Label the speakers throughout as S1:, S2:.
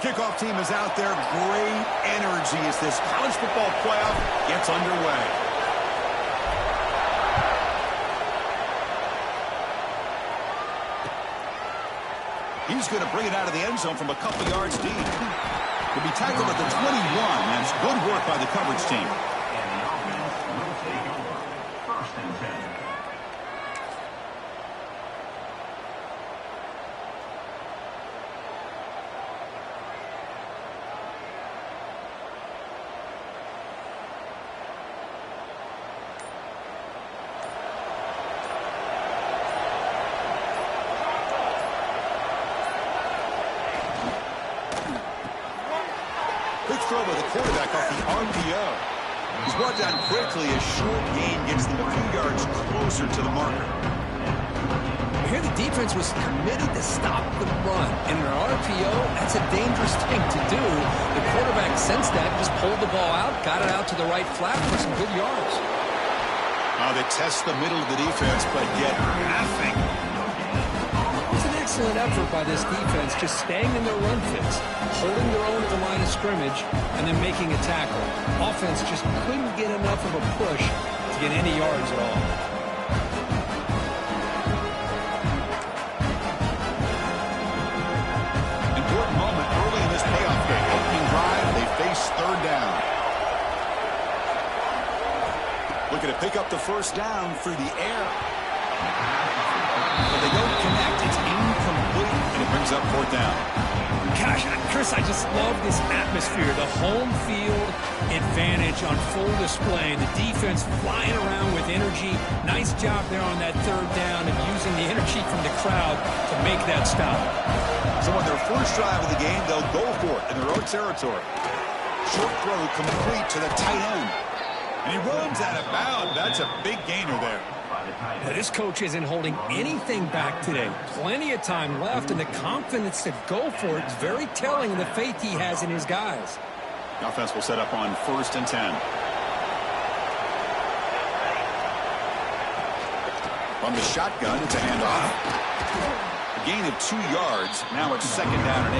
S1: kickoff team is out there. Great energy as this college football playoff gets underway. He's going to bring it out of the end zone from a couple yards deep. He'll be tackled at the 21. That's good work by the coverage team.
S2: And the offense will take over. 1st and 10.
S1: Quick throw by the quarterback off the RPO. He's brought down quickly as short gain gets them a few yards closer to the marker.
S3: Here the defense was committed to stop the run. And in an RPO, that's a dangerous thing to do. The quarterback sensed that, just pulled the ball out, got it out to the right flat for some good yards.
S1: They test the middle of the defense, but get nothing.
S3: It's an excellent effort by this defense, just staying in their run fits, holding their own at the line of scrimmage, and then making a tackle. Offense just couldn't get enough of a push to get any yards at all.
S1: Important moment early in this playoff game. Opening drive, they face 3rd down. Looking to pick up the 1st down through the air. But they don't connect. It's incomplete, and it brings up 4th down.
S3: Gosh, Chris, I just love this atmosphere. The home field advantage on full display. The defense flying around with energy. Nice job there on that 3rd down and using the energy from the crowd to make that stop.
S1: So on their first drive of the game, they'll go for it in their own territory. Short throw complete to the tight end. And he runs out of bounds. That's a big gainer there.
S3: Now, this coach isn't holding anything back today. Plenty of time left, and the confidence to go for it is very telling of the faith he has in his guys.
S1: The offense will set up on 1st and 10. From the shotgun, it's a handoff. A gain of 2 yards. Now it's 2nd down and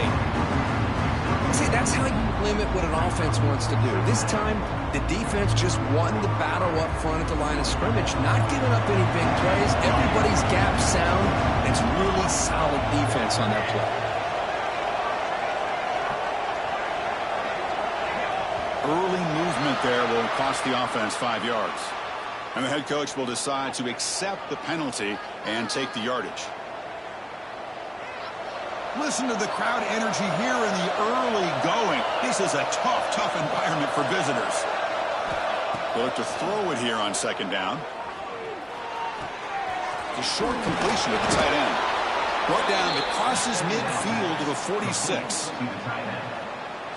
S1: 8.
S3: See, that's how you limit what an offense wants to do. This time, the defense just won the battle up front at the line of scrimmage, not giving up any big plays. Everybody's gap sound. It's really solid defense on that play.
S1: Early movement there will cost the offense 5 yards. And the head coach will decide to accept the penalty and take the yardage. Listen to the crowd energy here in the early going. This is a tough environment for visitors. They'll look to throw it here on 2nd down. The short completion at the tight end. Brought down to crosses midfield to the 46.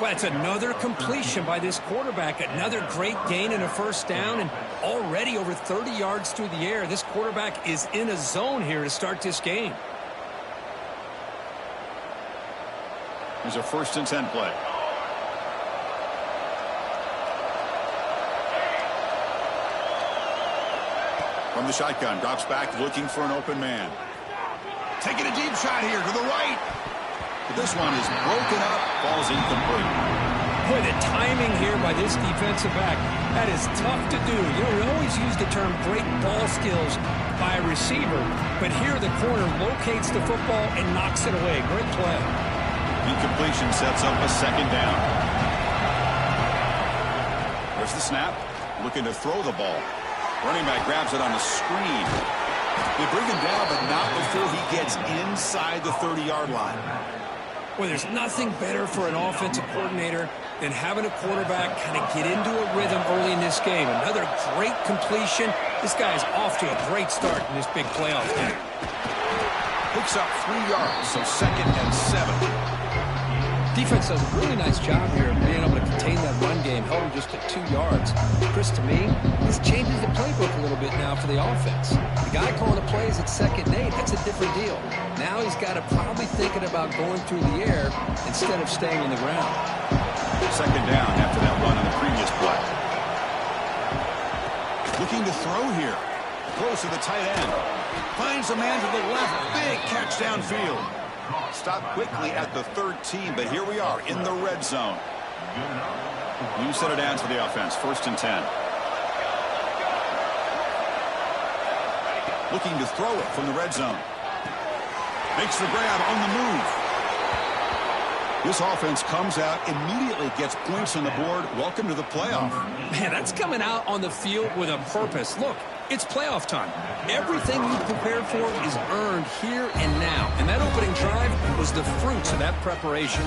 S3: Well, it's another completion by this quarterback. Another great gain and a 1st down, and already over 30 yards through the air. This quarterback is in a zone here to start this game.
S1: Here's a 1st and 10 play. From the shotgun, drops back looking for an open man. Taking a deep shot here to the right. But this one is broken up, falls incomplete.
S3: Boy, the timing here by this defensive back, that is tough to do. You know, we always use the term great ball skills by a receiver, but here the corner locates the football and knocks it away. Great play.
S1: Incompletion sets up a 2nd down. There's the snap. Looking to throw the ball. Running back grabs it on the screen. They bring him down, but not before he gets inside the 30-yard line.
S3: Well, there's nothing better for an offensive coordinator than having a quarterback kind of get into a rhythm early in this game. Another great completion. This guy is off to a great start in this big playoff game.
S1: Picks up 3 yards, so 2nd and 7.
S3: Defense does a really nice job here of being able to contain that run game, held him just at 2 yards. Chris, to me, this changes the playbook a little bit now for the offense. The guy calling the plays at 2nd and 8, that's a different deal. Now he's got to probably thinking about going through the air instead of staying on the ground.
S1: 2nd down after that run on the previous play. Looking to throw here. Close to the tight end. Finds a man to the left. Big catch downfield. Stop quickly at the 13, but here we are in the red zone. New set of downs for the offense. 1st and 10. Looking to throw it from the red zone. Makes the grab on the move. This offense comes out, immediately gets points on the board. Welcome to the playoff.
S3: Man, that's coming out on the field with a purpose. Look, it's playoff time. Everything you prepared for is earned here and now. And that opening drive was the fruits of that preparation.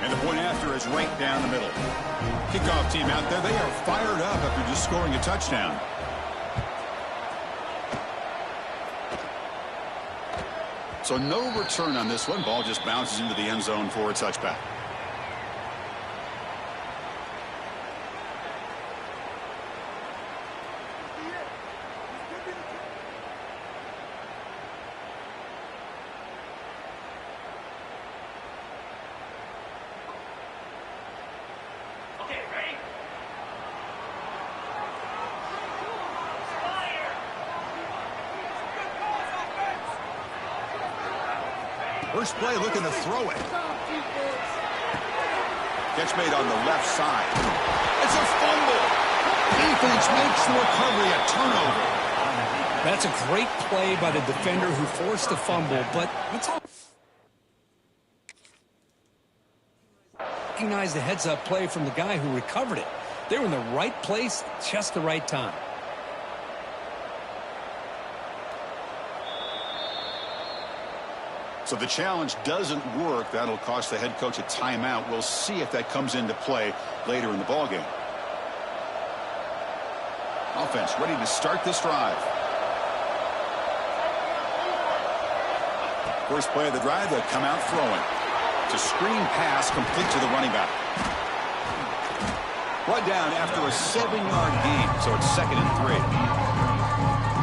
S1: And the point after is right down the middle. Kickoff team out there. They are fired up after just scoring a touchdown. So no return on this one. Ball just bounces into the end zone for a touchback. First play looking to throw it. Catch made on the left side. It's a fumble. Defense makes the recovery a turnover.
S3: That's a great play by the defender who forced the fumble, but let's all recognize the heads-up play from the guy who recovered it. They were in the right place at just the right time.
S1: So the challenge doesn't work. That'll cost the head coach a timeout. We'll see if that comes into play later in the ballgame. Offense ready to start this drive. First play of the drive, they'll come out throwing. It's a screen pass complete to the running back. Brought down after a 7-yard gain, so it's 2nd and 3.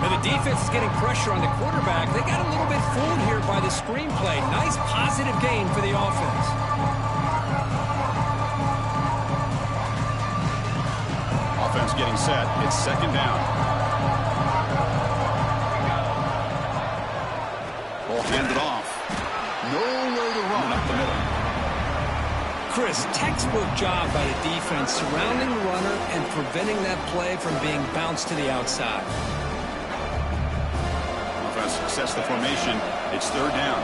S3: Now the defense is getting pressure on the quarterback. They got a little bit fooled here by the screenplay. Nice positive gain for the offense.
S1: Offense getting set. It's 2nd down. Ball handed off. Nowhere to run up the middle.
S3: Chris, textbook job by the defense surrounding the runner and preventing that play from being bounced to the outside.
S1: Sets the formation. It's 3rd down.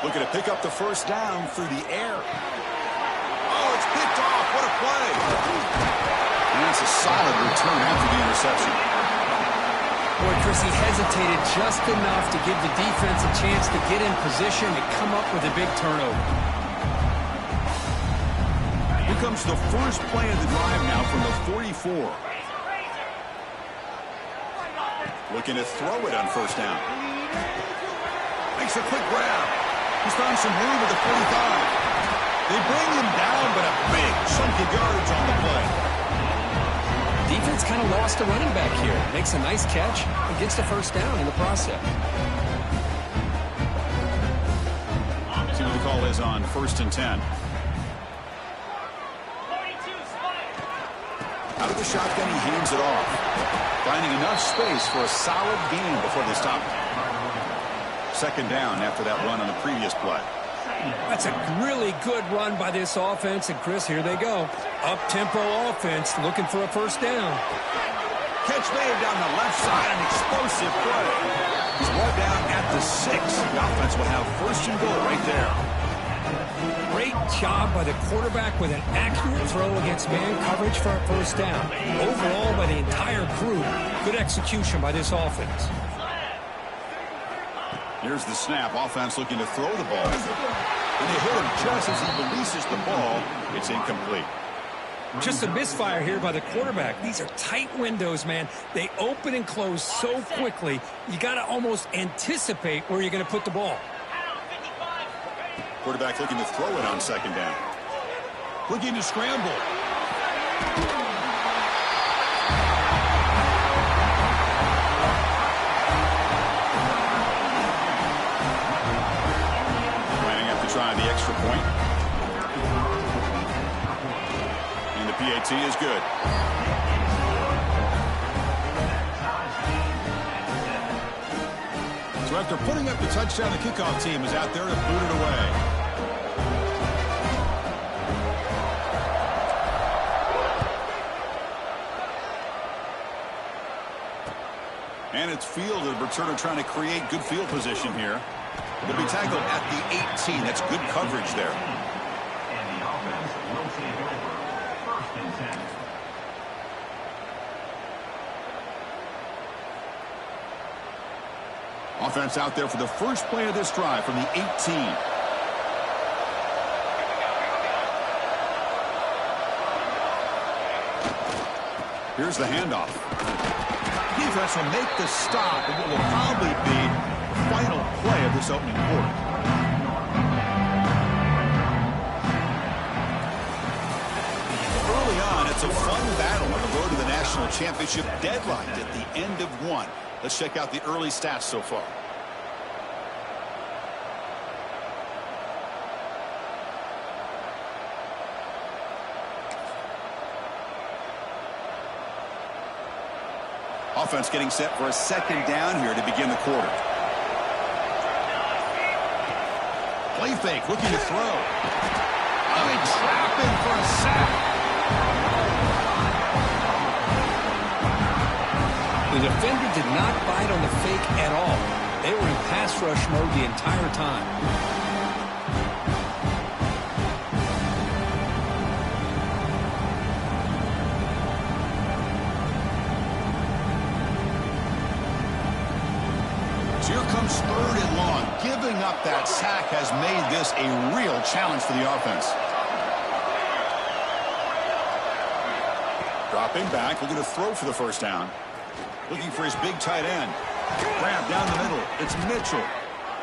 S1: Looking to pick up the 1st down through the air. Oh, it's picked off. What a play. And that's a solid return after the interception.
S3: Boy, Chris, he hesitated just enough to give the defense a chance to get in position and come up with a big turnover.
S1: Here comes the first play of the drive now from the 44. Looking to throw it on 1st down. Makes a quick grab. He's found some room at the 45. They bring him down, but a big chunk of yards on the play.
S3: Defense kind of lost a running back here. Makes a nice catch and gets the 1st down in the process.
S1: See what the call is on 1st and 10. Out of the shotgun, he hands it off. Finding enough space for a solid gain before they stop. 2nd down after that run on the previous play.
S3: That's a really good run by this offense. And, Chris, here they go. Up-tempo offense looking for a 1st down.
S1: Catch made down the left side. An explosive play. He's brought down at the 6. The offense will have 1st and goal right there.
S3: Great job by the quarterback with an accurate throw against man coverage for a 1st down. Overall, by the entire group, good execution by this offense.
S1: Here's the snap. Offense looking to throw the ball. And they hit him just as he releases the ball. It's incomplete.
S3: Just a misfire here by the quarterback. These are tight windows, man. They open and close so quickly, you got to almost anticipate where you're going to put the ball.
S1: Quarterback looking to throw it on 2nd down. Looking to scramble. Planning up to try the extra point. And the PAT is good. So after putting up the touchdown, the kickoff team is out there to boot it away. And it's fielded. Returner trying to create good field position here. Will be tackled at the 18. That's good coverage there.
S2: And the offense will take over. 1st and 10.
S1: Offense out there for the first play of this drive from the 18. Here's the handoff. Defense will make the stop, and it will probably be the final play of this opening quarter. Early on, it's a fun battle on the road to the national championship, deadline at the end of one. Let's check out the early stats so far. Offense getting set for a second down here to begin the quarter. Play fake, looking to throw. Oh, they trap him for a sack.
S3: The defender did not bite on the fake at all. They were in pass rush mode the entire time.
S1: So here comes 3rd and long. Giving up that sack has made this a real challenge for the offense. Dropping back, looking to throw for the first down. Looking for his big tight end. Grab down the middle. It's Mitchell.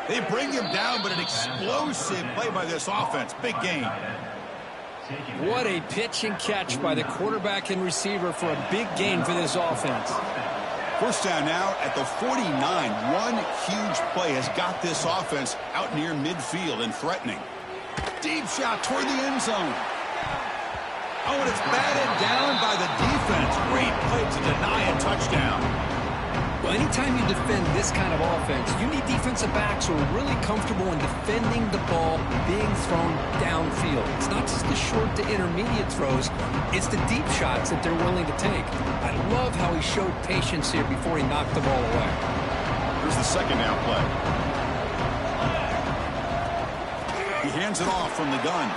S1: They bring him down, but an explosive play by this offense. Big gain.
S3: What a pitch and catch by the quarterback and receiver for a big gain for this offense.
S1: First down now at the 49. One huge play has got this offense out near midfield and threatening. Deep shot toward the end zone. Oh, and it's batted down by the defense. Great play to deny a touchdown.
S3: Well, anytime you defend this kind of offense, you need defensive backs who are really comfortable in defending the ball being thrown downfield. It's not just the short to intermediate throws, it's the deep shots that they're willing to take. I love how he showed patience here before he knocked the ball away.
S1: Here's the second down play. He hands it off from the gun.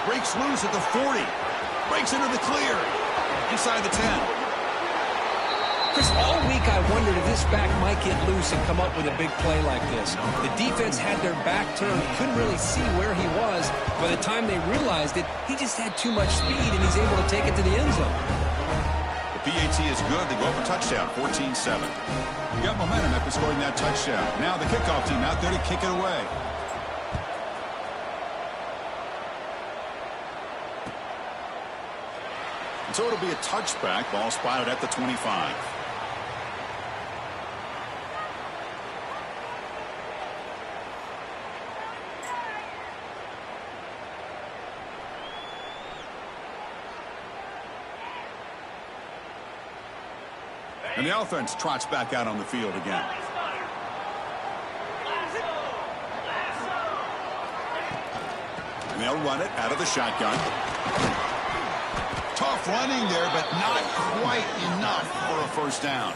S1: Breaks loose at the 40. Breaks into the clear. Inside the 10.
S3: Chris, all week I wondered if this back might get loose and come up with a big play like this. The defense had their back turned, couldn't really see where he was. By the time they realized it, he just had too much speed, and he's able to take it to the end zone.
S1: The PAT is good. They go for touchdown, 14-7. You got momentum after scoring that touchdown. Now the kickoff team out there to kick it away. So it'll be a touchback. Ball spotted at the 25. And the offense trots back out on the field again. And they'll run it out of the shotgun. Tough running there, but not quite enough for a first down.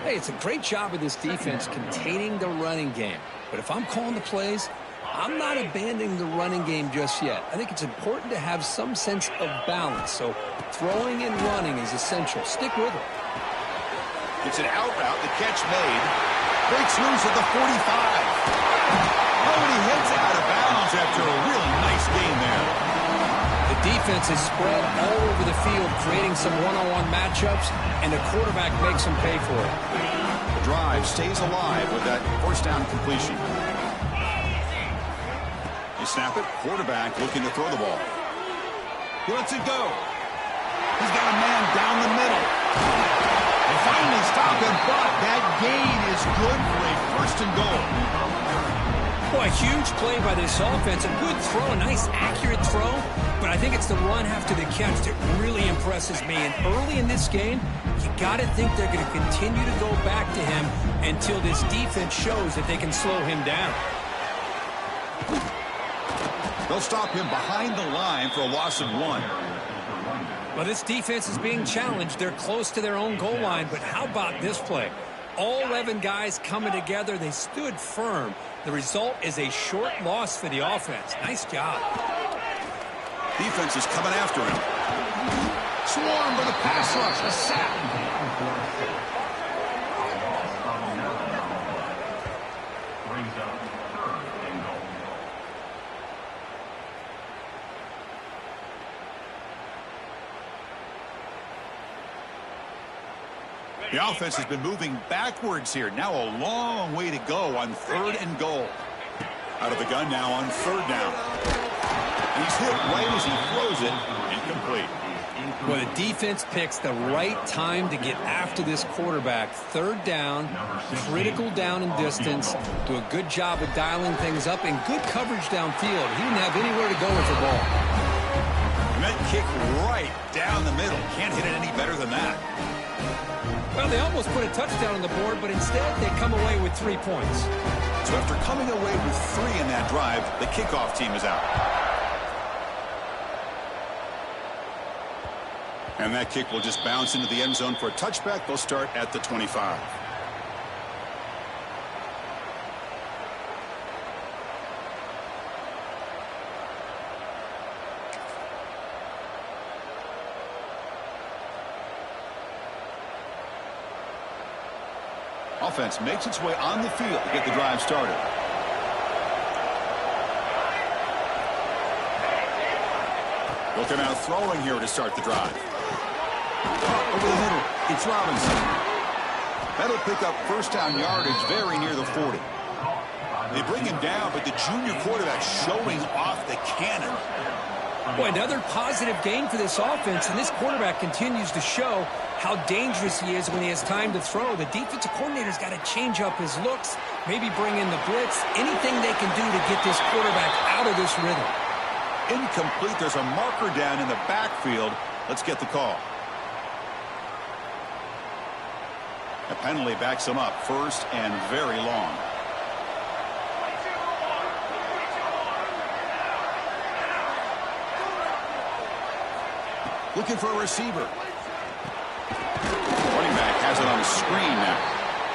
S3: Hey, it's a great job of this defense containing the running game. But if I'm calling the plays, I'm not abandoning the running game just yet. I think it's important to have some sense of balance. So throwing and running is essential. Stick with it.
S1: It's an out route. The catch made. Breaks loose at the 45. Oh, and he heads out of bounds after a really nice gain there.
S3: The defense is spread all over the field, creating some one-on-one matchups, and the quarterback makes them pay for it.
S1: The drive stays alive with that first down completion. You snap it, quarterback looking to throw the ball. He lets it go. He's got a man down the middle. They finally stop him, but that gain is good for a 1st and goal.
S3: Well, a huge play by this offense. A good throw, a nice accurate throw. But I think it's the run after the catch that really impresses me. And early in this game, you got to think they're going to continue to go back to him until this defense shows that they can slow him down.
S1: They'll stop him behind the line for a loss of 1.
S3: Well, this defense is being challenged. They're close to their own goal line. But how about this play? All 11 guys coming together. They stood firm. The result is a short loss for the offense. Nice job.
S1: Defense is coming after him. Swarm for the pass rush. A sack.
S2: Brings up 3rd and goal.
S1: The offense has been moving backwards here. Now a long way to go on 3rd and goal. Out of the gun now on 3rd down. He's hit right as he throws it. Incomplete.
S3: Well, the defense picks the right time to get after this quarterback. 3rd down, critical down and distance. Do a good job of dialing things up and good coverage downfield. He didn't have anywhere to go with the ball.
S1: And that kick right down the middle. Can't hit it any better than that.
S3: Well, they almost put a touchdown on the board, but instead they come away with 3 points.
S1: So after coming away with 3 in that drive, the kickoff team is out. And that kick will just bounce into the end zone for a touchback. They'll start at the 25. Offense makes its way on the field to get the drive started. Looking out throwing here to start the drive. Over the middle, it's Robinson. That'll pick up 1st down yardage very near the 40. They bring him down, but the junior quarterback showing off the cannon.
S3: Boy, another positive game for this offense, and this quarterback continues to show how dangerous he is when he has time to throw. The defensive coordinator's got to change up his looks, maybe bring in the blitz, anything they can do to get this quarterback out of this rhythm.
S1: Incomplete. There's a marker down in the backfield. Let's get the call. The penalty backs him up 1st and very long. Looking for a receiver. Running back has it on the screen now.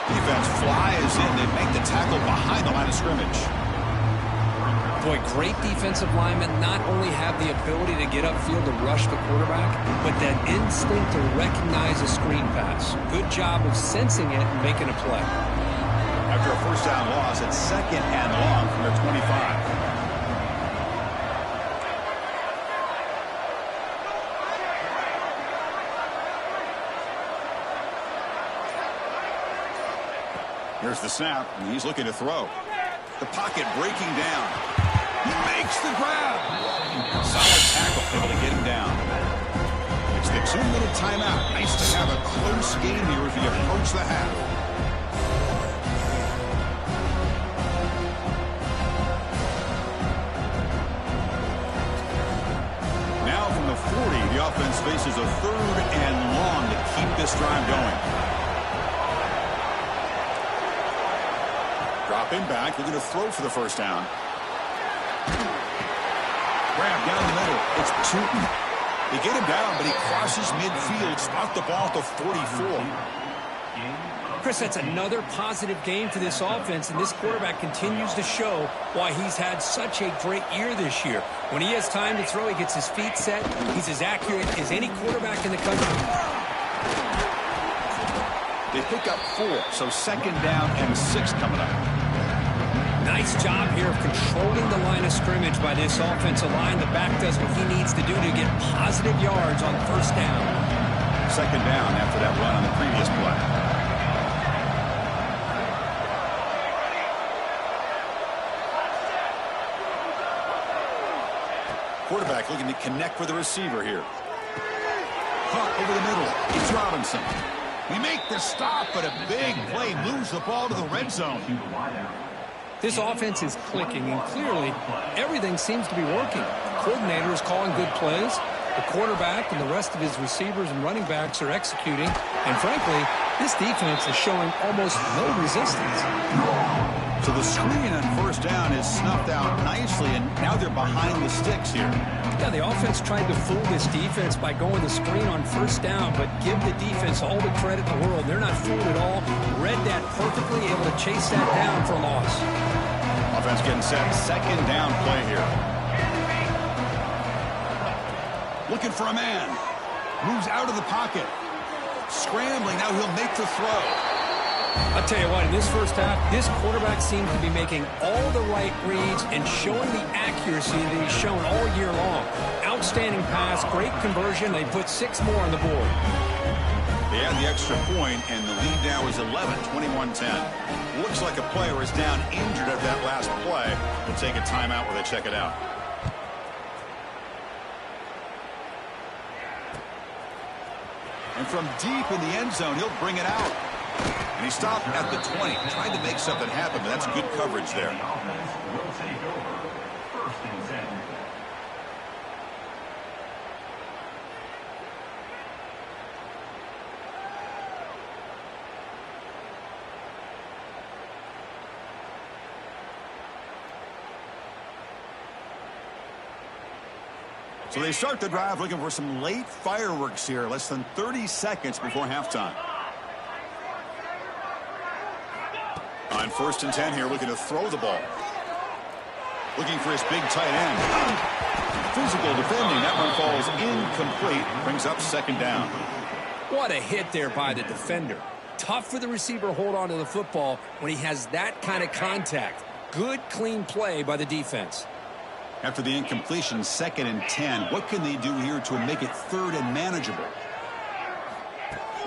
S1: Defense flies in. They make the tackle behind the line of scrimmage.
S3: Boy, great defensive linemen not only have the ability to get upfield to rush the quarterback, but that instinct to recognize a screen pass. Good job of sensing it and making a play.
S1: After a 1st down loss, it's 2nd and long from their 25. Here's the snap, and he's looking to throw. The pocket breaking down. He makes the grab. Solid tackle, able to get him down. It's the 2-minute timeout. Nice to have a close game here as we approach the half. Now from the 40, the offense faces a 3rd and long to keep this drive going. Dropping back, looking to throw for the 1st down. Grab down the middle. It's Tootin. They get him down, but he crosses midfield, spot the ball at the 44.
S3: Chris, that's another positive game for this offense, and this quarterback continues to show why he's had such a great year this year. When he has time to throw, he gets his feet set. He's as accurate as any quarterback in the country.
S1: They pick up 4, so 2nd down and 6 coming up.
S3: Nice job here of controlling the line of scrimmage by this offensive line. The back does what he needs to do to get positive yards on 1st down.
S1: 2nd down after that run on the previous play. Quarterback looking to connect with the receiver here. Caught over the middle. It's Robinson. We make the stop, but a big play moves the ball to the red zone.
S3: This offense is clicking, and clearly everything seems to be working. The coordinator is calling good plays. The quarterback and the rest of his receivers and running backs are executing. And frankly, this defense is showing almost no resistance.
S1: So the screen on first down is snuffed out nicely, and now they're behind the sticks here.
S3: Yeah, the offense tried to fool this defense by going the screen on first down, but give the defense all the credit in the world. They're not fooled at all. Read that perfectly, able to chase that down for a loss.
S1: Offense getting set. Second down play here. Looking for a man. Moves out of the pocket. Scrambling. Now he'll make the throw.
S3: I'll tell you what, in this first half, this quarterback seems to be making all the right reads and showing the accuracy that he's shown all year long. Outstanding pass, great conversion. They put 6 more on the board.
S1: They had the extra point, and the lead now is 11, 21-10. Looks like a player is down injured at that last play. We'll take a timeout while they check it out. And from deep in the end zone, he'll bring it out. And he stopped at the 20, trying to make something happen, but that's good coverage there.
S2: The offense will take over. First and 10.
S1: So they start the drive looking for some late fireworks here, less than 30 seconds before halftime. On first and 10 here, looking to throw the ball. Looking for his big tight end. Physical defending. That one falls incomplete. Brings up second down.
S3: What a hit there by the defender. Tough for the receiver to hold on to the football when he has that kind of contact. Good, clean play by the defense.
S1: After the incompletion, second and 10. What can they do here to make it third and manageable?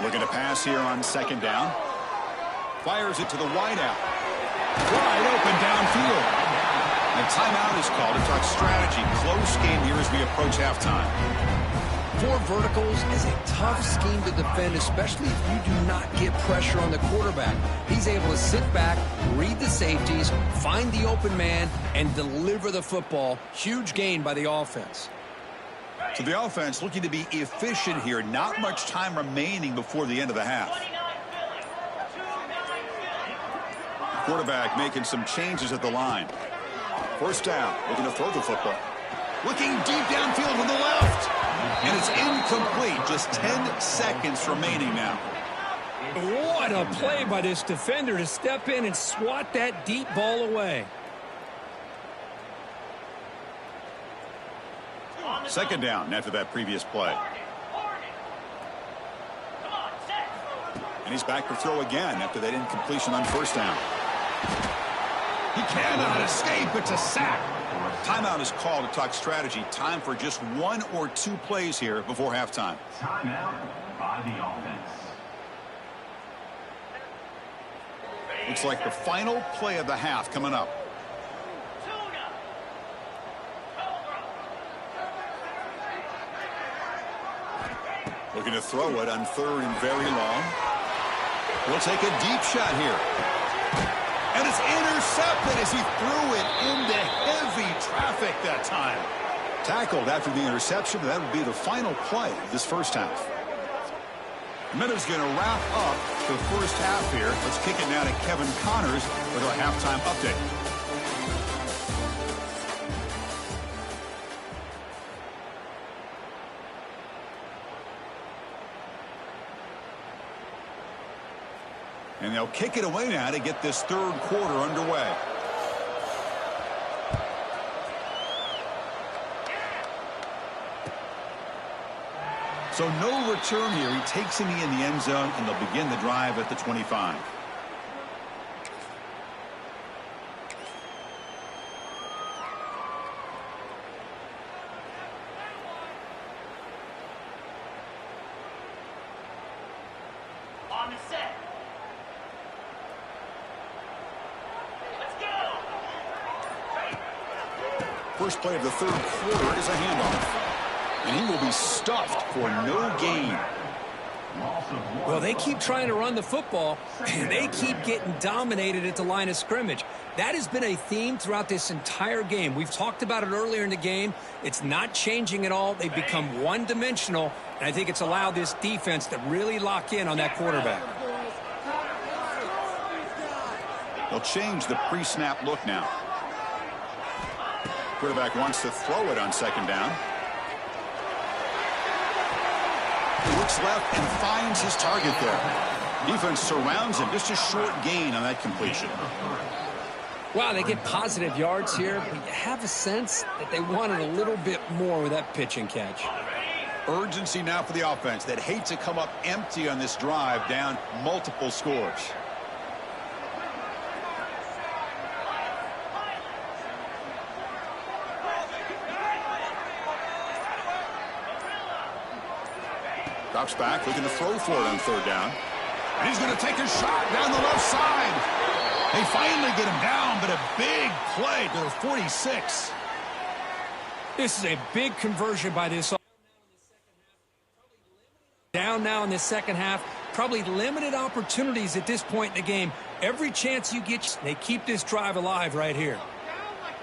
S1: Looking to pass here on second down. Fires it to the wideout. Wide open downfield. And a timeout is called to talk strategy. Close game here as we approach halftime.
S3: 4 verticals is a tough scheme to defend, especially if you do not get pressure on the quarterback. He's able to sit back, read the safeties, find the open man, and deliver the football. Huge gain by the offense.
S1: So the offense looking to be efficient here. Not much time remaining before the end of the half. Quarterback making some changes at the line. First down, looking to throw the football. Looking deep downfield to the left. And it's incomplete. Just 10 seconds remaining now.
S3: What a play by this defender to step in and swat that deep ball away.
S1: Second down after that previous play. And he's back to throw again after that incompletion on first down. He cannot escape. It's a sack. Timeout is called to talk strategy. Time for just 1 or 2 plays here before halftime.
S2: Timeout by the offense.
S1: Looks like the final play of the half coming up. Looking to throw it on third and very long. He'll take a deep shot here. And it's intercepted as he threw it into heavy traffic that time. Tackled after the interception. That would be the final play of this first half. Minutes going to wrap up the first half here. Let's kick it now to Kevin Connors with our halftime update. And they'll kick it away now to get this third quarter underway. So no return here. He takes him in the end zone, and they'll begin the drive at the 25.
S4: On the set. Let's go.
S1: First play of the third quarter is a handoff. And he will be stuffed for no gain.
S3: Well, they keep trying to run the football, and they keep getting dominated at the line of scrimmage. That has been a theme throughout this entire game. We've talked about it earlier in the game. It's not changing at all. They've become one-dimensional, and I think it's allowed this defense to really lock in on that quarterback.
S1: They'll change the pre-snap look now. Quarterback wants to throw it on second down. He looks left and finds his target there. Defense surrounds him. Just a short gain on that completion.
S3: Wow, they get positive yards here, but you have a sense that they wanted a little bit more with that pitch and catch.
S1: Urgency now for the offense that hate to come up empty on this drive, down multiple scores. Drops back, looking to throw for it on third down. And he's going to take a shot down the left side. They finally get him down, but a big play to the 46.
S3: This is a big conversion by this. Down now in the second half. Probably limited opportunities at this point in the game. Every chance you get, they keep this drive alive right here.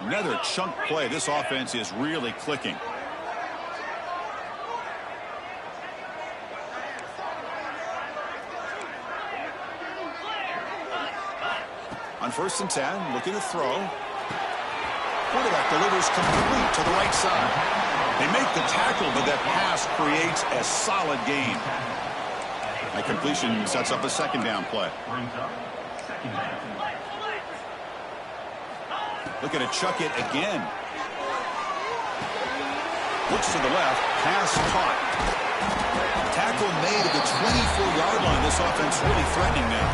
S1: Another chunk play. This offense is really clicking. On 1st and 10, looking to throw. Quarterback delivers complete to the right side. They make the tackle, but that pass creates a solid gain. That completion sets up a second down play. Looking to chuck it again. Looks to the left, pass caught. Tackle made at the 24-yard line. This offense really threatening now.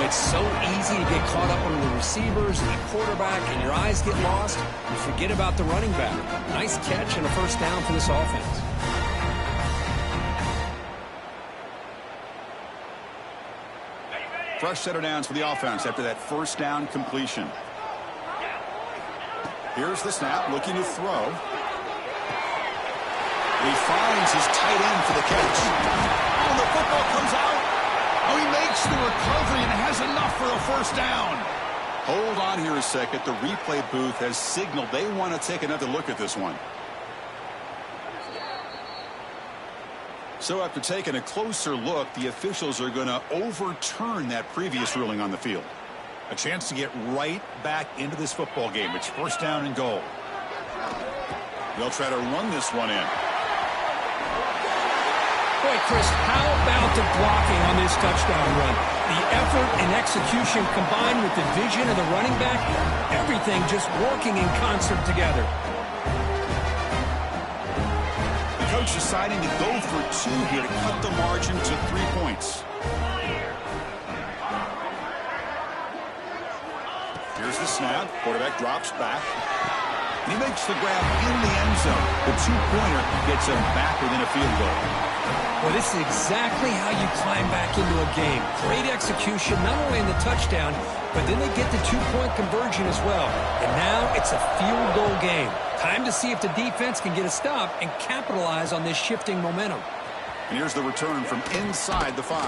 S3: It's so easy to get caught up on the receivers and the quarterback, and your eyes get lost. You forget about the running back. Nice catch and a first down for this offense.
S1: Fresh set of downs for the offense after that first down completion. Here's the snap, looking to throw. He finds his tight end for the catch. Oh, the football comes out. Oh, he makes the recovery and has enough for a first down. Hold on here a second. The replay booth has signaled they want to take another look at this one. So after taking a closer look, the officials are going to overturn that previous ruling on the field. A chance to get right back into this football game. It's first down and goal. They'll try to run this one in.
S3: Boy, Chris, how about the blocking on this touchdown run? The effort and execution combined with the vision of the running back, everything just working in concert together.
S1: The coach deciding to go for two here to cut the margin to 3 points. Here's the snap. Quarterback drops back. And he makes the grab in the end zone. The two-pointer gets him back within a field goal.
S3: Well, this is exactly how you climb back into a game. Great execution, not only in the touchdown, but then they get the two-point conversion as well. And now it's a field goal game. Time to see if the defense can get a stop and capitalize on this shifting momentum.
S1: And here's the return from inside the 5.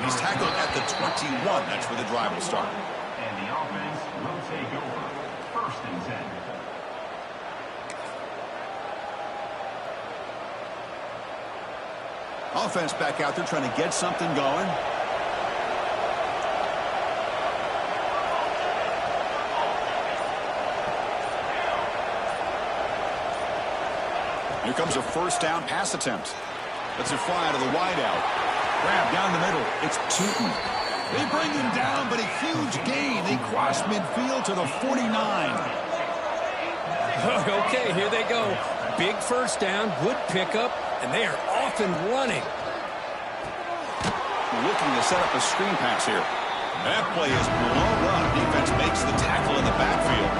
S1: He's tackled at the 21. That's where the drive will start.
S2: And the offense will take over. 1st and 10.
S1: Offense back out there trying to get something going. Here comes a first down pass attempt. Let's it fly out of the wideout. Grab down the middle. It's Tootin. They bring him down, but a huge gain. They cross midfield to the 49.
S3: Okay, here they go. Big first down, good pickup, and they are off and running.
S1: Looking to set up a screen pass here. That play is blown up. Defense makes the tackle in the backfield.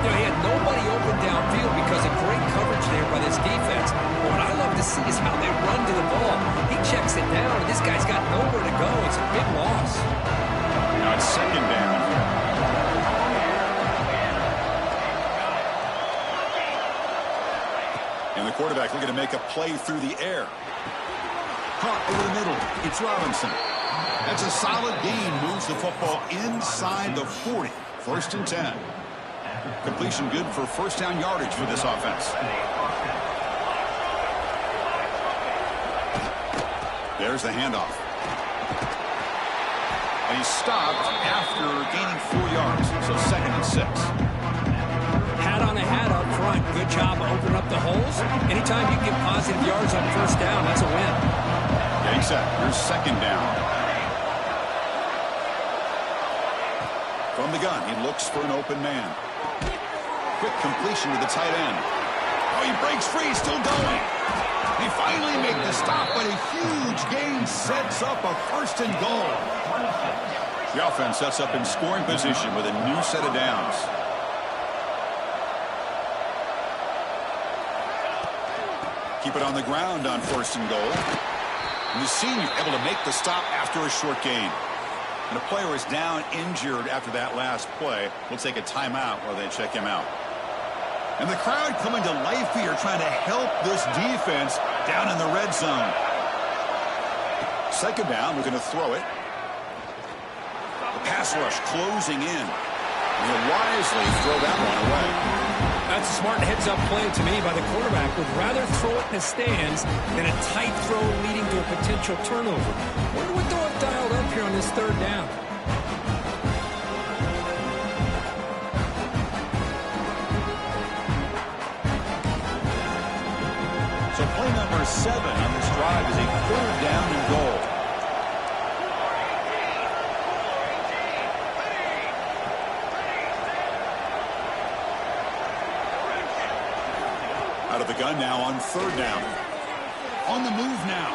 S3: You know, he had nobody open downfield because of great coverage there by this defense. But what I love to see is how they run to the ball. He checks it down, and this guy's got nowhere to go. It's a big loss.
S1: Now it's second down. And the quarterback looking to make a play through the air. Caught over the middle. It's Robinson. That's a solid gain. Moves the football inside the 40. 1st and 10. Completion good for first down yardage for this offense. There's the handoff. And he's stopped after gaining 4 yards. So 2nd and 6.
S3: Hat on a hat up front. Good job opening up the holes. Anytime you get positive yards on first down, that's a win.
S1: Getting set. Here's 2nd down. From the gun, he looks for an open man. Quick completion to the tight end. Oh, he breaks free, still going. They finally make the stop, but a huge gain sets up a 1st and goal. The offense sets up in scoring position with a new set of downs. Keep it on the ground on 1st and goal. And the senior able to make the stop after a short gain. And a player is down injured after that last play. We'll take a timeout while they check him out. And the crowd coming to life here, trying to help this defense down in the red zone. 2nd down, we're going to throw it. The pass rush closing in. And he'll wisely throw that one away.
S3: That's a smart heads-up play to me by the quarterback. Would rather throw it in the stands than a tight throw leading to a potential turnover. Wonder what they'll have dialed up here on this 3rd down.
S1: So play number 7 on this drive is a 3rd down and goal. Out of the gun now on 3rd down. On the move now.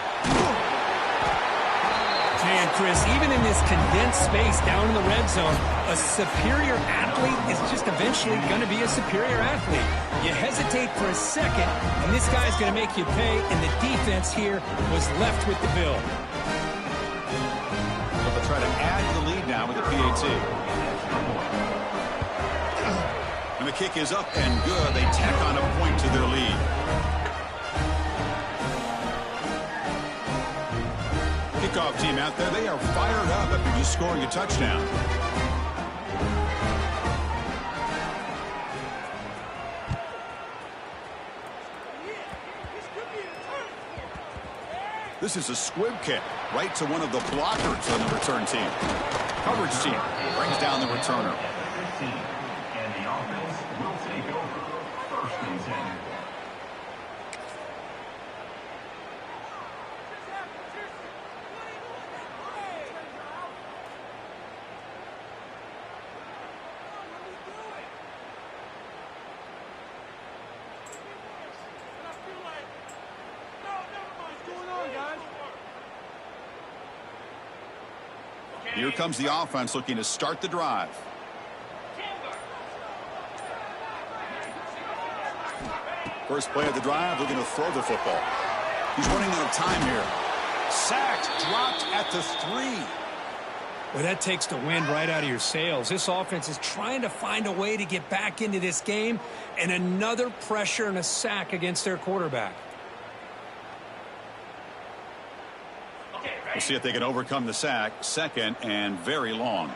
S3: Man, Chris, even in this condensed space down in the red zone, a superior athlete is just eventually going to be a superior athlete. You hesitate for a second, and this guy's going to make you pay, and the defense here was left with the bill.
S1: So they'll try to add to the lead now with the PAT. And the kick is up and good. They tack on a point to their lead. Kickoff team out there, they are fired up after just scoring a touchdown. This is a squib kick right to one of the blockers on the return team. Coverage team brings down the returner.
S2: And the offense will take over. 1st and 10.
S1: Here comes the offense looking to start the drive. First play of the drive, looking to throw the football. He's running out of time here. Sacked, dropped at the 3.
S3: Well, that takes the wind right out of your sails. This offense is trying to find a way to get back into this game, and another pressure and a sack against their quarterback.
S1: We'll see if they can overcome the sack. 2nd and very long.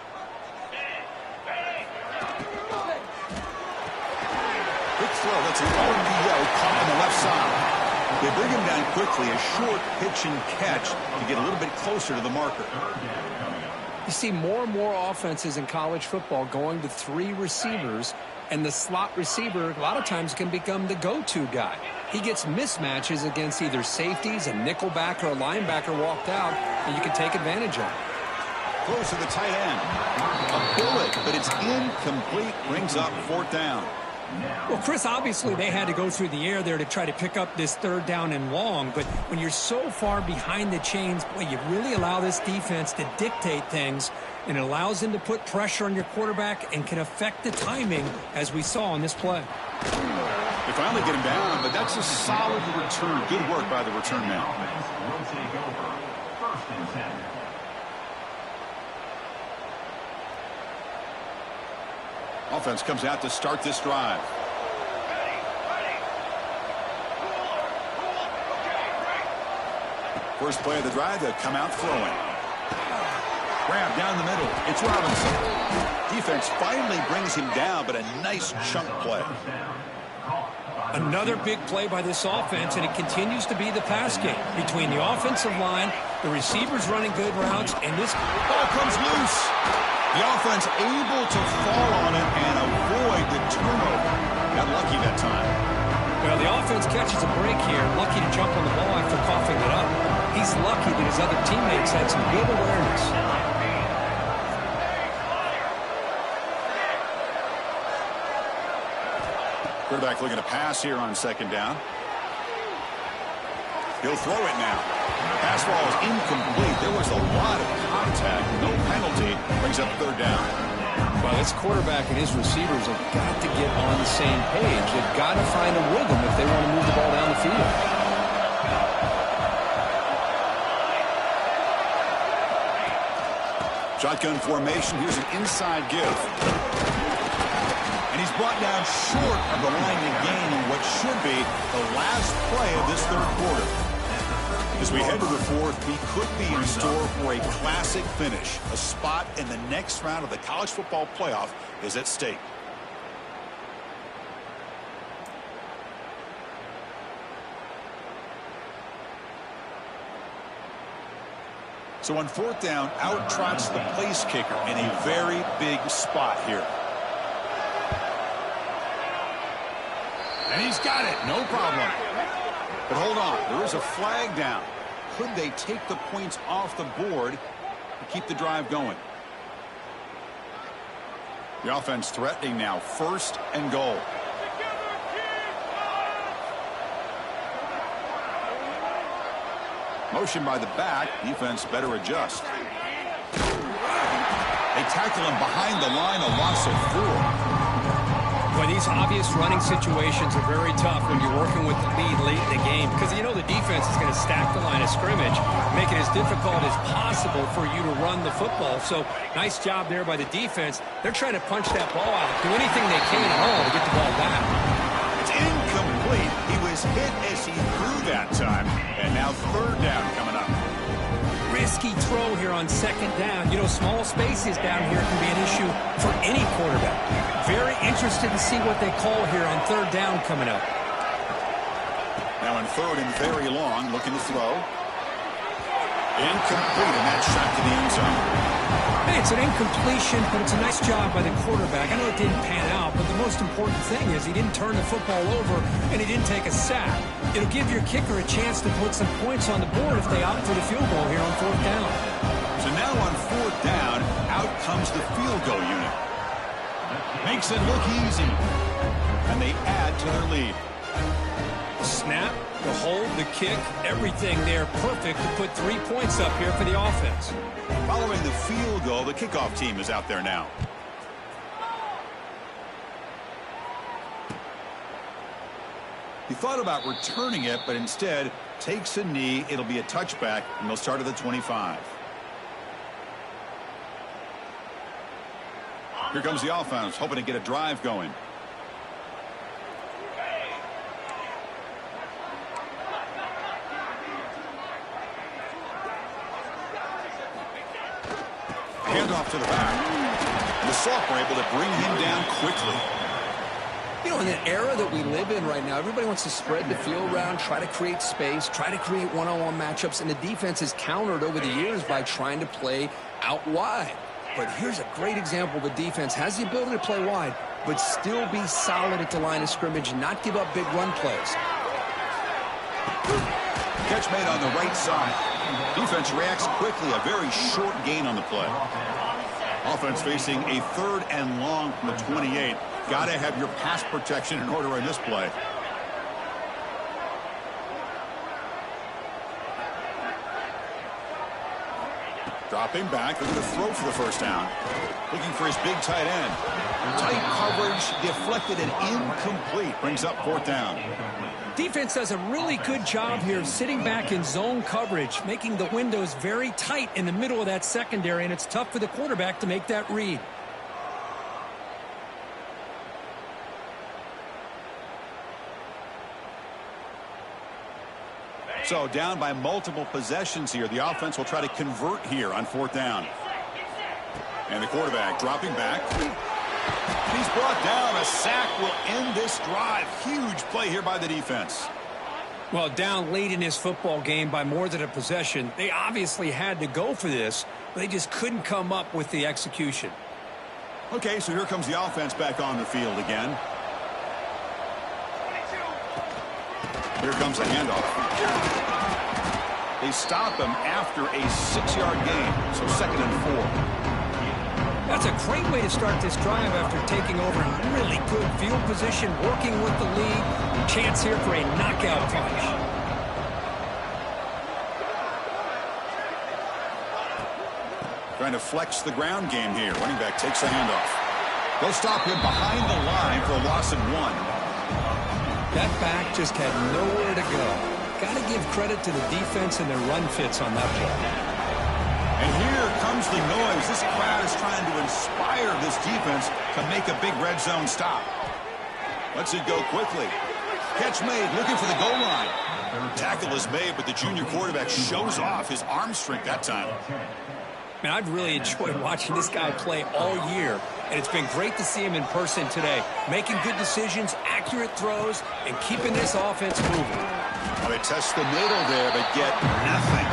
S1: Quick throw. That's an RPO caught on the left side. They bring him down quickly. A short pitch and catch to get a little bit closer to the marker.
S3: You see more and more offenses in college football going to 3 receivers, and the slot receiver a lot of times can become the go-to guy. He gets mismatches against either safeties, a nickelback, or a linebacker walked out, and you can take advantage of it.
S1: Close to the tight end. A bullet, but it's incomplete. Brings up 4th down.
S3: Well, Chris, obviously they had to go through the air there to try to pick up this 3rd down and long, but when you're so far behind the chains, boy, you really allow this defense to dictate things, and it allows them to put pressure on your quarterback and can affect the timing, as we saw on this play.
S1: They finally get him down, but that's a solid return. Good work by the return man.
S2: Offense will take over. 1st and 10.
S1: Offense comes out to start this drive. First play of the drive, they'll come out throwing. Grab down the middle. It's Robinson. Defense finally brings him down, but a nice chunk play.
S3: Another big play by this offense, and it continues to be the pass game between the offensive line, the receivers running good routes, and this
S1: ball comes loose. The offense able to fall on it and avoid the turnover. Got lucky that time.
S3: Well, the offense catches a break here, lucky to jump on the ball after coughing it up. He's lucky that his other teammates had some good awareness.
S1: Quarterback looking to pass here on second down. He'll throw it now. Pass ball is incomplete. There was a lot of contact. No penalty. Brings up third down.
S3: Well, this quarterback and his receivers have got to get on the same page. They've got to find a rhythm if they want to move the ball down the field.
S1: Shotgun formation. Here's an inside give. And he's brought down short of the line to gain in what should be the last play of this third quarter. As we head to the fourth, we could be in store for a classic finish. A spot in the next round of the college football playoff is at stake. So on fourth down, out trots the place kicker in a very big spot here. And he's got it. No problem. But hold on. There is a flag down. Could they take the points off the board to keep the drive going? The offense threatening now. First and goal. Motion by the back. Defense better adjust. They tackle him behind the line. A loss of 4.
S3: Well, these obvious running situations are very tough when you're working with the lead late in the game because you know the defense is going to stack the line of scrimmage, make it as difficult as possible for you to run the football. So nice job there by the defense. They're trying to punch that ball out, do anything they can at all to get the ball back.
S1: It's incomplete. He was hit as he threw that time, and now third down coming up.
S3: Risky throw here on second down. You know, small spaces down here can be an issue for any quarterback. Very interested to see what they call here on third down coming up.
S1: Now in third and very long, looking to throw. Incomplete, and that shot to the end zone.
S3: Hey, it's an incompletion, but it's a nice job by the quarterback. I know it didn't pan out, but the most important thing is he didn't turn the football over and he didn't take a sack. It'll give your kicker a chance to put some points on the board if they opt for the field goal here on fourth down.
S1: So now on fourth down, out comes the field goal unit. Makes it look easy. And they add to their lead.
S3: The snap, the hold, the kick, everything there perfect to put 3 points up here for the offense.
S1: Following the field goal, the kickoff team is out there now. He thought about returning it, but instead takes a knee. It'll be a touchback, and they'll start at the 25. Here comes the offense, hoping to get a drive going. Handoff to the back. And the sophomore able to bring him down quickly.
S3: You know, in the era that we live in right now, everybody wants to spread the field around, try to create space, try to create one-on-one matchups, and the defense has countered over the years by trying to play out wide. But here's a great example. The defense has the ability to play wide, but still be solid at the line of scrimmage and not give up big run plays.
S1: Catch made on the right side. Defense reacts quickly. A very short gain on the play. Offense facing a third and long from the 28. Got to have your pass protection in order in this play. Dropping back, looking to throw for the first down. Looking for his big tight end. Tight coverage, deflected and incomplete. Brings up fourth down.
S3: Defense does a really good job here of sitting back in zone coverage, making the windows very tight in the middle of that secondary, and it's tough for the quarterback to make that read.
S1: So down by multiple possessions here. The offense will try to convert here on fourth down. And the quarterback dropping back. He's brought down. A sack will end this drive. Huge play here by the defense.
S3: Well, down late in this football game by more than a possession, they obviously had to go for this, but they just couldn't come up with the execution.
S1: Okay, so here comes the offense back on the field again. Here comes the handoff. They stop him after a 6-yard gain, so 2nd and 4.
S3: That's a great way to start this drive after taking over in really good field position, working with the lead. Chance here for a knockout punch.
S1: Trying to flex the ground game here. Running back takes the handoff. They'll stop him behind the line for a loss of 1.
S3: That back just had nowhere to go. Got to give credit to the defense and their run fits on that play.
S1: And here comes the noise. This crowd is trying to inspire this defense to make a big red zone stop. Lets it go quickly. Catch made, looking for the goal line. Tackle is made, but the junior quarterback shows off his arm strength that time.
S3: Man, I've really enjoyed watching this guy play all year, and it's been great to see him in person today. Making good decisions, accurate throws, and keeping this offense moving.
S1: Well, they test the middle there, but get nothing.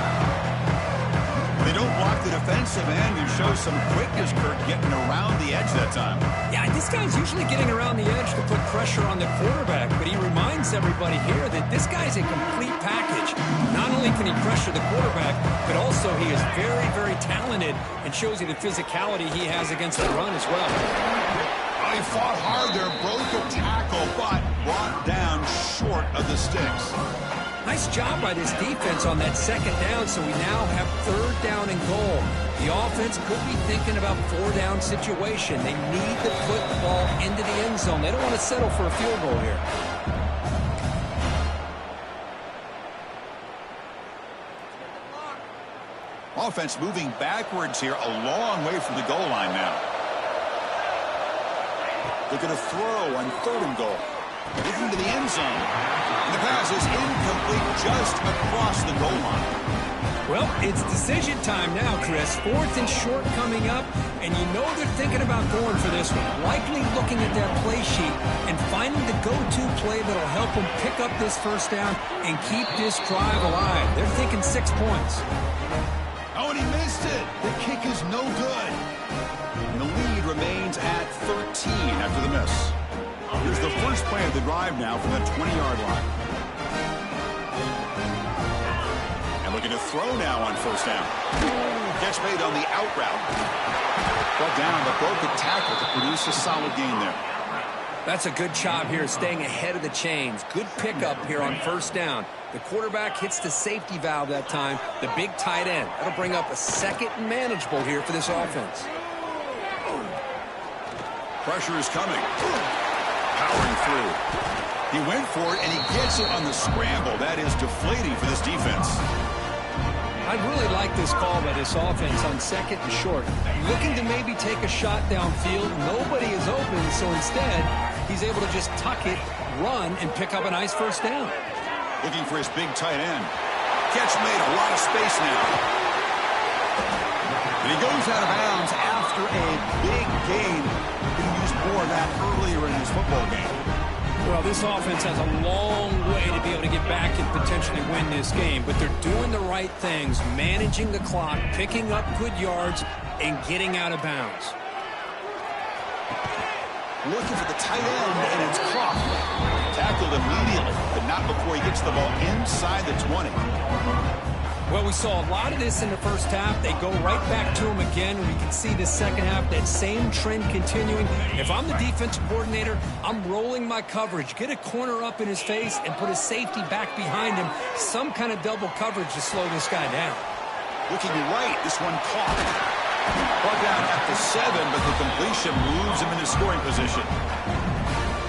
S1: They don't block the defensive end, who shows some quickness, Kirk, getting around the edge that time.
S3: Yeah, this guy's usually getting around the edge to put pressure on the quarterback, but he reminds everybody here that this guy's a complete package. Not only can he pressure the quarterback, but also he is very, very talented and shows you the physicality he has against the run as well.
S1: Oh, he fought hard there, broke a tackle, but brought down short of the sticks.
S3: Nice job by this defense on that 2nd down, so we now have 3rd down and goal. The offense could be thinking about 4-down situation. They need to put the ball into the end zone. They don't want to settle for a field goal here.
S1: Offense moving backwards here, a long way from the goal line now. They're going to throw on 3rd and goal. Looking to the end zone. And the pass is incomplete just across the goal line.
S3: Well, it's decision time now, Chris. 4th and short coming up, and you know they're thinking about going for this one. Likely looking at that play sheet and finding the go-to play that'll help them pick up this 1st down and keep this drive alive. They're thinking 6 points.
S1: Oh, and he missed it. The kick is no good. And the lead remains at 13 after the miss. Here's the first play of the drive now from the 20-yard line. And looking to throw now on 1st down. Catch made on the out route. Brought down, but broke a tackle to produce a solid gain there.
S3: That's a good job here, staying ahead of the chains. Good pickup here on 1st down. The quarterback hits the safety valve that time, the big tight end. That'll bring up a 2nd and manageable here for this offense.
S1: Pressure is coming. Powering through. He went for it, and he gets it on the scramble. That is deflating for this defense.
S3: I really like this call by this offense on 2nd and short. Looking to maybe take a shot downfield. Nobody is open, so instead, he's able to just tuck it, run, and pick up a nice 1st down.
S1: Looking for his big tight end. Catch made, a lot of space now. And he goes out of bounds after a big gain. He used more of that earlier in his football game.
S3: Well, this offense has a long way to be able to get back and potentially win this game, but they're doing the right things, managing the clock, picking up good yards, and getting out of bounds.
S1: Looking for the tight end, and it's Crawford. Tackled immediately, but not before he gets the ball inside the 20.
S3: Well, we saw a lot of this in the 1st half. They go right back to him again. We can see the 2nd half, that same trend continuing. If I'm the defensive coordinator, I'm rolling my coverage. Get a corner up in his face and put a safety back behind him. Some kind of double coverage to slow this guy down.
S1: Looking right, this one caught. Brought down at the 7, but the completion moves him into scoring position.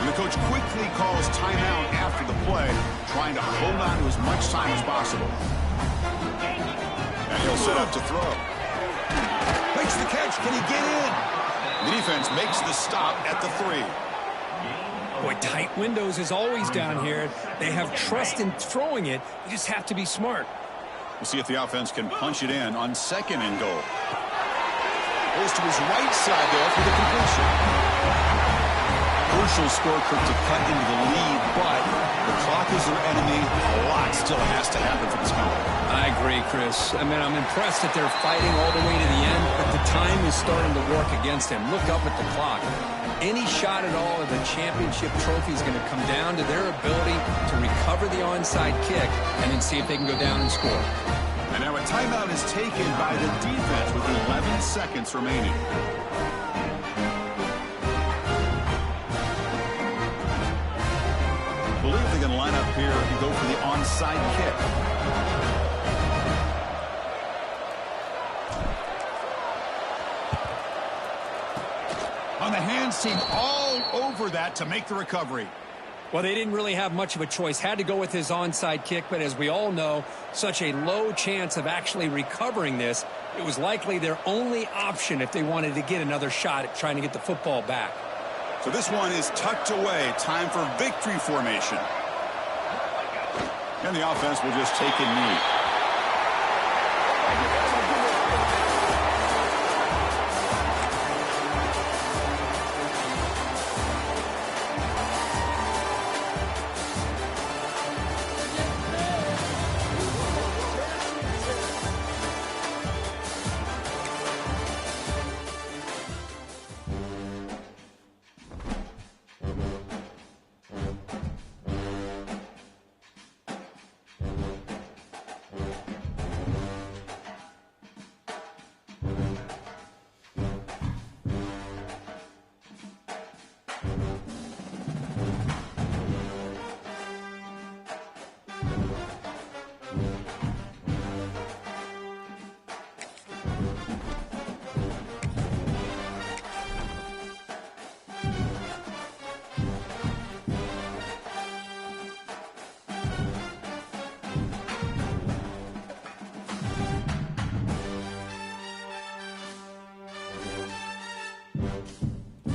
S1: And the coach quickly calls timeout after the play, trying to hold on to as much time as possible. And he'll set up to throw. Makes the catch. Can he get in? The defense makes the stop at the 3.
S3: Boy, tight windows is always down here. They have trust in throwing it. They just have to be smart.
S1: We'll see if the offense can punch it in on 2nd and goal. Goes to his right side there for the completion. Crucial score to cut into the lead, but the clock is their enemy. A lot still has to happen for this comeback.
S3: I agree, Chris. I mean, I'm impressed that they're fighting all the way to the end, but the time is starting to work against them. Look up at the clock. Any shot at all of the championship trophy is going to come down to their ability to recover the onside kick and then see if they can go down and score.
S1: And now a timeout is taken by the defense with 11 seconds remaining. I believe they're going to line up here and go for the onside kick. On the hands team all over that to make the recovery.
S3: Well, they didn't really have much of a choice. Had to go with his onside kick, but as we all know, such a low chance of actually recovering this. It was likely their only option if they wanted to get another shot at trying to get the football back.
S1: So this one is tucked away. Time for victory formation. And the offense will just take a knee.